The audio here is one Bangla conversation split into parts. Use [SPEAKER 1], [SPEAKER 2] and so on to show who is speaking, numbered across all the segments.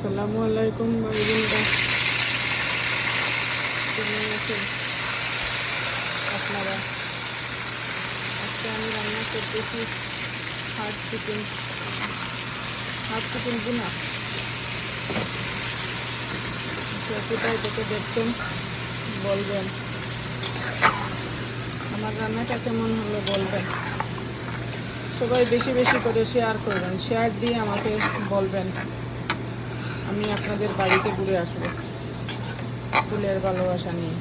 [SPEAKER 1] আসসালামু আলাইকুম ভাইবোনেরা, কেমন আছেন আপনারা? আজকে আমি রান্না করতেছি হাফ চিকেন বুনা। কোথায় থেকে দেখছেন বলবেন, আমার রান্নাটা কেমন হলো বলবেন। সবাই বেশি বেশি করে শেয়ার করবেন, শেয়ার দিয়ে আমাকে বলবেন, আমি আপনাদের বাড়িতে ঘুরে আসবো ফুলের ভালোবাসা নিয়ে।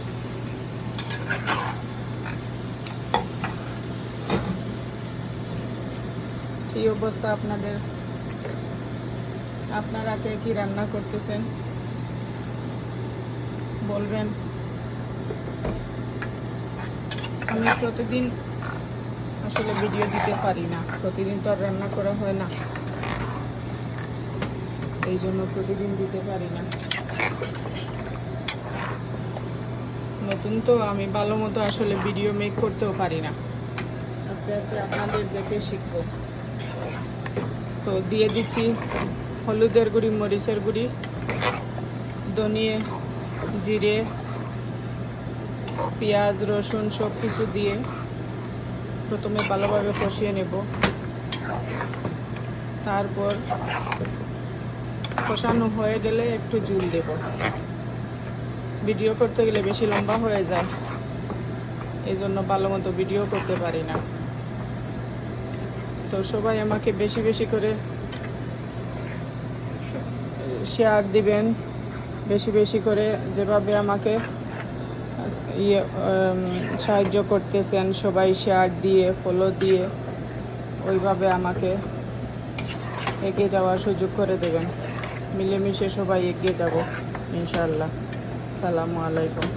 [SPEAKER 1] এই অবস্থা আপনাদের, আপনারা কে কি রান্না করতেছেন বলবেন। আমি প্রতিদিন আসলে ভিডিও দিতে পারি না, প্রতিদিন তো আর রান্না করা হয় না, এই জন্য প্রতিদিন দিতে পারি না। নতুন তো আমি ভালো মতো আসলে ভিডিও মেক করতেও পারি না, আস্তে আস্তে আপনাদের দেখে শিখবো। তো দিয়ে দিচ্ছি হলুদের গুঁড়ি, মরিচের গুঁড়ি, ধনিয়া, জিরে, পেঁয়াজ, রসুন সব কিছু দিয়ে প্রথমে ভালোভাবে কষিয়ে নেব। তারপর কষানো হয়ে গেলে একটু জল দেব। ভিডিও করতে গেলে বেশি লম্বা হয়ে যায়, এই জন্য ভালো মতো ভিডিও করতে পারি না। তো সবাই আমাকে বেশি বেশি করে শেয়ার দিবেন, বেশি বেশি করে যেভাবে আমাকে সাহায্য করতেছেন, সবাই শেয়ার দিয়ে ফলো দিয়ে ওইভাবে আমাকে এগিয়ে যাওয়ার সুযোগ করে দেবেন। মিলেমিশে সবাই এগিয়ে যাব ইনশাআল্লাহ। আসসালামু আলাইকুম।